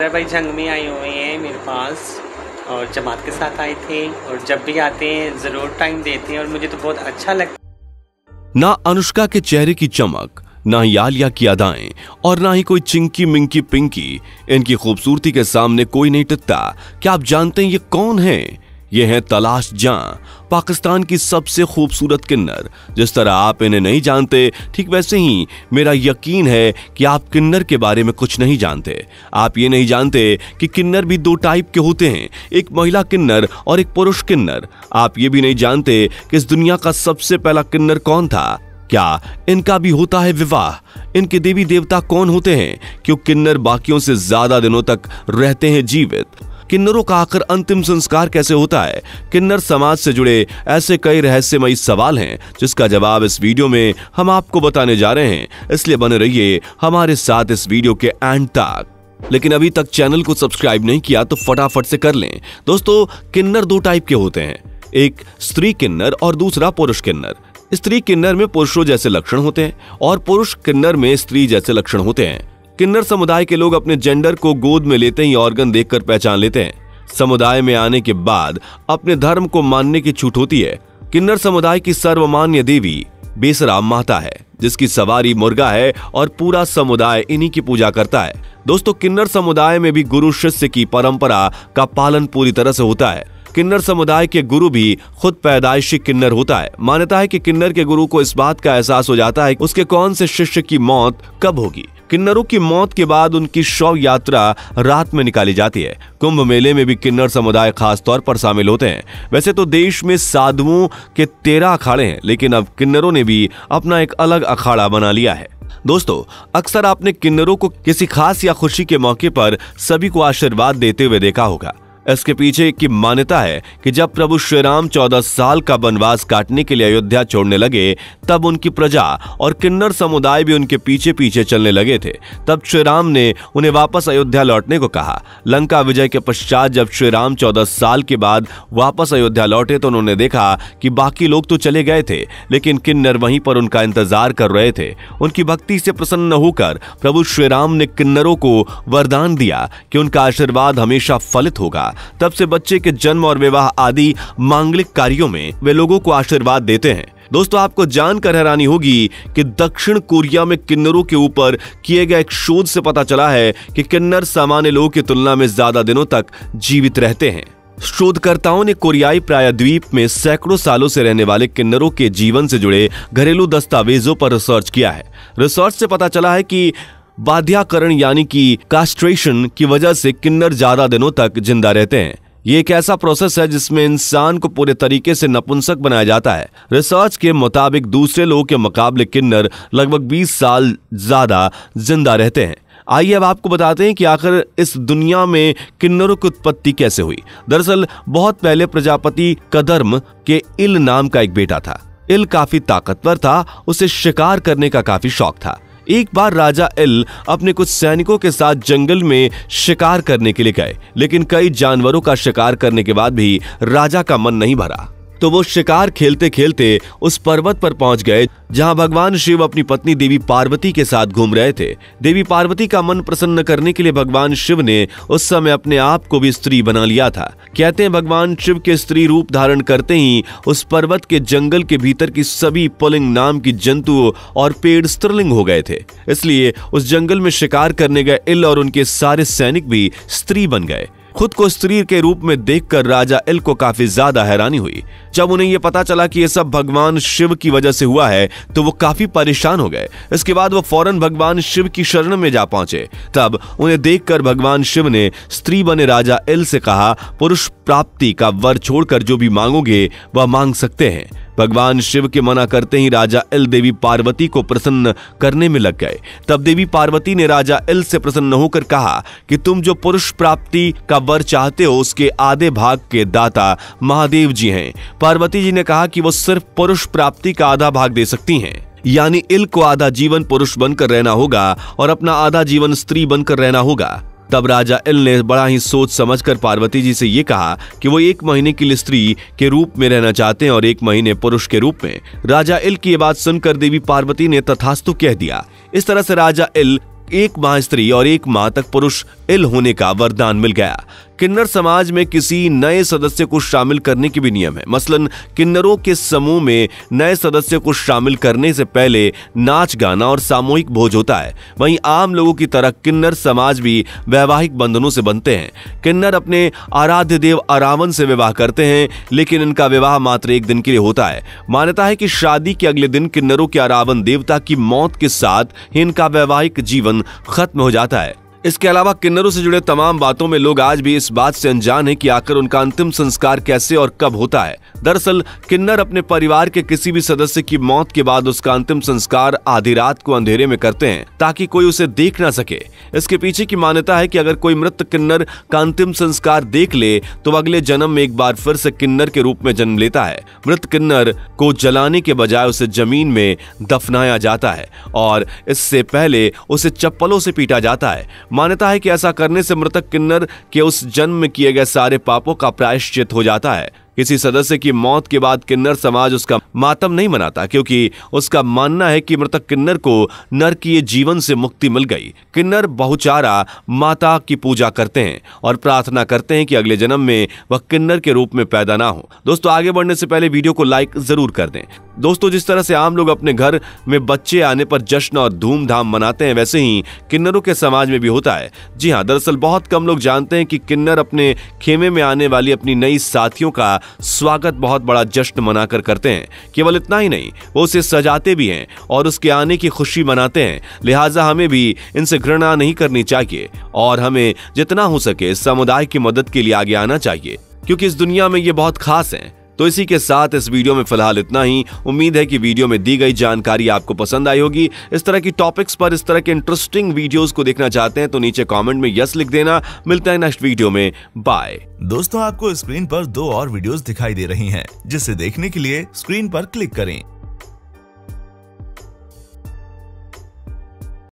अरे भाई जंग में आए हुए हैं मेरे पास और जमात के साथ आए थे और जब भी आते हैं ज़रूर टाइम देते हैं और मुझे तो बहुत अच्छा लगता। ना अनुष्का के चेहरे की चमक, ना ही आलिया की अदाएं और ना ही कोई चिंकी मिंकी पिंकी। इनकी खूबसूरती के सामने कोई नहीं टिकता। क्या आप जानते हैं ये कौन है? ये है तलाश जां, पाकिस्तान की सबसे खूबसूरत किन्नर। जिस तरह आप इन्हें नहीं जानते, ठीक वैसे ही मेरा यकीन है कि आप किन्नर के बारे में कुछ नहीं जानते। आप ये नहीं जानते कि किन्नर भी दो टाइप के होते हैं, एक महिला किन्नर और एक पुरुष किन्नर। आप ये भी नहीं जानते कि इस दुनिया का सबसे पहला किन्नर कौन था। क्या इनका भी होता है विवाह? इनके देवी देवता कौन होते हैं? क्यों किन्नर बाकियों से ज्यादा दिनों तक रहते हैं जीवित? किन्नरों का आखिर अंतिम संस्कार कैसे होता है? किन्नर समाज से जुड़े ऐसे कई रहस्यमयी सवाल हैं जिसका जवाब इस वीडियो में हम आपको बताने जा रहे हैं, इसलिए बने रहिए हमारे साथ इस वीडियो के एंड तक। लेकिन अभी तक चैनल को सब्सक्राइब नहीं किया तो फटाफट से कर लें। दोस्तों, किन्नर दो टाइप के होते हैं, एक स्त्री किन्नर और दूसरा पुरुष किन्नर। स्त्री किन्नर में पुरुषों जैसे लक्षण होते हैं और पुरुष किन्नर में स्त्री जैसे लक्षण होते हैं। किन्नर समुदाय के लोग अपने जेंडर को गोद में लेते ही ऑर्गन देखकर पहचान लेते हैं। समुदाय में आने के बाद अपने धर्म को मानने की छूट होती है। किन्नर समुदाय की सर्वमान्य देवी बेसराम माता है, जिसकी सवारी मुर्गा है और पूरा समुदाय इन्हीं की पूजा करता है। दोस्तों, किन्नर समुदाय में भी गुरु शिष्य की परंपरा का पालन पूरी तरह से होता है। किन्नर समुदाय के गुरु भी खुद पैदाइशी किन्नर होता है। मान्यता है कि किन्नर के गुरु को इस बात का एहसास हो जाता है उसके कौन से शिष्य की मौत कब होगी। किन्नरों की मौत के बाद उनकी शव यात्रा रात में निकाली जाती है। कुंभ मेले में भी किन्नर समुदाय खास तौर पर शामिल होते हैं। वैसे तो देश में साधुओं के 13 अखाड़े हैं, लेकिन अब किन्नरों ने भी अपना एक अलग अखाड़ा बना लिया है। दोस्तों, अक्सर आपने किन्नरों को किसी खास या खुशी के मौके पर सभी को आशीर्वाद देते हुए देखा होगा। इसके पीछे की मान्यता है कि जब प्रभु श्री राम 14 साल का वनवास काटने के लिए अयोध्या छोड़ने लगे, तब उनकी प्रजा और किन्नर समुदाय भी उनके पीछे पीछे चलने लगे थे। तब श्री राम ने उन्हें वापस अयोध्या लौटने को कहा। लंका विजय के पश्चात जब श्री राम 14 साल के बाद वापस अयोध्या लौटे तो उन्होंने देखा कि बाकी लोग तो चले गए थे, लेकिन किन्नर वहीं पर उनका इंतजार कर रहे थे। उनकी भक्ति से प्रसन्न होकर प्रभु श्री राम ने किन्नरों को वरदान दिया कि उनका आशीर्वाद हमेशा फलित होगा। तब से बच्चे के जन्म और विवाह आदि मांगलिक कार्यों में वे लोगों को आशीर्वाद देते हैं। दोस्तों, आपको जानकर हैरानी होगी कि दक्षिण कोरिया में किन्नरों के ऊपर किए गए एक शोध से पता चला है कि किन्नर सामान्य लोगों की तुलना में ज्यादा दिनों तक जीवित रहते हैं। शोधकर्ताओं ने कोरियाई प्रायद्वीप में सैकड़ों सालों से रहने वाले किन्नरों के जीवन से जुड़े घरेलू दस्तावेजों पर रिसर्च किया है। रिसर्च से पता चला है कि बाध्याकरण यानी कि कास्ट्रेशन की वजह से किन्नर ज्यादा दिनों तक जिंदा रहते हैं। ये एक ऐसा प्रोसेस है जिसमें इंसान को पूरे तरीके से नपुंसक बनाया जाता है। रिसर्च के मुताबिक दूसरे लोगों के मुकाबले किन्नर लगभग 20 साल ज्यादा जिंदा रहते हैं। आइए अब आपको बताते हैं कि आखिर इस दुनिया में किन्नरों की उत्पत्ति कैसे हुई। दरअसल बहुत पहले प्रजापति कदर्म के इल नाम का एक बेटा था। इल काफी ताकतवर था, उसे शिकार करने का काफी शौक था। एक बार राजा इल अपने कुछ सैनिकों के साथ जंगल में शिकार करने के लिए गए, लेकिन कई जानवरों का शिकार करने के बाद भी राजा का मन नहीं भरा। तो वो शिकार खेलते खेलते उस पर्वत पर पहुंच गए जहां भगवान शिव अपनी पत्नी देवी पार्वती के साथ घूम रहे थे। देवी पार्वती का मन प्रसन्न करने के लिए भगवान शिव ने उस समय अपने आप को भी स्त्री बना लिया था। कहते हैं भगवान शिव के स्त्री रूप धारण करते ही उस पर्वत के जंगल के भीतर की सभी पुल्लिंग नाम की जंतु और पेड़ स्त्रीलिंग हो गए थे। इसलिए उस जंगल में शिकार करने गए इल और उनके सारे सैनिक भी स्त्री बन गए। खुद को स्त्री के रूप में देखकर राजा इल को काफी ज्यादा हैरानी हुई। जब उन्हें यह पता चला कि यह सब भगवान शिव की वजह से हुआ है तो वो काफी परेशान हो गए। इसके बाद वो फौरन भगवान शिव की शरण में जा पहुंचे। तब उन्हें देखकर भगवान शिव ने स्त्री बने राजा इल से कहा, पुरुष प्राप्ति का वर छोड़कर जो भी मांगोगे वह मांग सकते हैं। भगवान शिव के मना करते ही राजा इल देवी पार्वती को प्रसन्न करने में लग गए। तब देवी पार्वती ने राजा इल से प्रसन्न होकर कहा कि तुम जो पुरुष प्राप्ति का वर चाहते हो उसके आधे भाग के दाता महादेव जी हैं। पार्वती जी ने कहा कि वो सिर्फ पुरुष प्राप्ति का आधा भाग दे सकती हैं, यानी इल को आधा जीवन पुरुष बनकर रहना होगा और अपना आधा जीवन स्त्री बनकर रहना होगा। तब राजा इल ने बड़ा ही सोच समझकर पार्वती जी से ये कहा कि वो 1 महीने के लिए स्त्री के रूप में रहना चाहते हैं और 1 महीने पुरुष के रूप में। राजा इल की ये बात सुनकर देवी पार्वती ने तथास्तु कह दिया। इस तरह से राजा इल एक माह स्त्री और एक माह तक पुरुष इल होने का वरदान मिल गया। किन्नर समाज में किसी नए सदस्य को शामिल करने के भी नियम है। मसलन किन्नरों के समूह में नए सदस्य को शामिल करने से पहले नाच गाना और सामूहिक भोज होता है। वहीं आम लोगों की तरह किन्नर समाज भी वैवाहिक बंधनों से बनते हैं। किन्नर अपने आराध्य देव अरावन से विवाह करते हैं, लेकिन इनका विवाह मात्र एक दिन के लिए होता है। मान्यता है कि शादी के अगले दिन किन्नरों के अरावन देवता की मौत के साथ ही इनका वैवाहिक जीवन खत्म हो जाता है। इसके अलावा किन्नरों से जुड़े तमाम बातों में लोग आज भी इस बात से अनजान हैं कि आखिर उनका अंतिम संस्कार कैसे और कब होता है। दरअसल किन्नर अपने परिवार के किसी भी सदस्य की मौत के बाद उसका अंतिम संस्कार आधी रात को अंधेरे में करते हैं ताकि कोई उसे देख ना सके। इसके पीछे की मान्यता है कि अगर कोई मृत किन्नर का अंतिम संस्कार देख ले तो अगले जन्म में एक बार फिर से किन्नर के रूप में जन्म लेता है। मृत किन्नर को जलाने के बजाय उसे जमीन में दफनाया जाता है और इससे पहले उसे चप्पलों से पीटा जाता है। मान्यता है कि ऐसा करने से मृतक किन्नर के उस जन्म में किए गए सारे पापों का प्रायश्चित हो जाता है। किसी सदस्य की मौत के बाद किन्नर समाज उसका मातम नहीं मनाता, क्योंकि उसका मानना है कि मृतक किन्नर को नरकीय जीवन से मुक्ति मिल गई। किन्नर बहुचारा माता की पूजा करते हैं और प्रार्थना करते हैं कि अगले जन्म में वह किन्नर के रूप में पैदा ना हो। दोस्तों, आगे बढ़ने से पहले वीडियो को लाइक जरूर कर दें। दोस्तों, जिस तरह से आम लोग अपने घर में बच्चे आने पर जश्न और धूमधाम मनाते हैं, वैसे ही किन्नरों के समाज में भी होता है। जी हाँ, दरअसल बहुत कम लोग जानते हैं कि किन्नर अपने खेमे में आने वाली अपनी नई साथियों का स्वागत बहुत बड़ा जश्न मनाकर करते हैं। केवल इतना ही नहीं, वो उसे सजाते भी हैं और उसके आने की खुशी मनाते हैं। लिहाजा हमें भी इनसे घृणा नहीं करनी चाहिए और हमें जितना हो सके समुदाय की मदद के लिए आगे आना चाहिए, क्योंकि इस दुनिया में ये बहुत खास हैं। तो इसी के साथ इस वीडियो में फिलहाल इतना ही। उम्मीद है कि वीडियो में दी गई जानकारी आपको पसंद आई होगी। इस तरह की टॉपिक्स पर, इस तरह के इंटरेस्टिंग वीडियोस को देखना चाहते हैं तो नीचे कमेंट में यस लिख देना। मिलता है नेक्स्ट वीडियो में। बाय। दोस्तों, आपको स्क्रीन पर 2 और वीडियोस दिखाई दे रही हैं, जिसे देखने के लिए स्क्रीन पर क्लिक करें।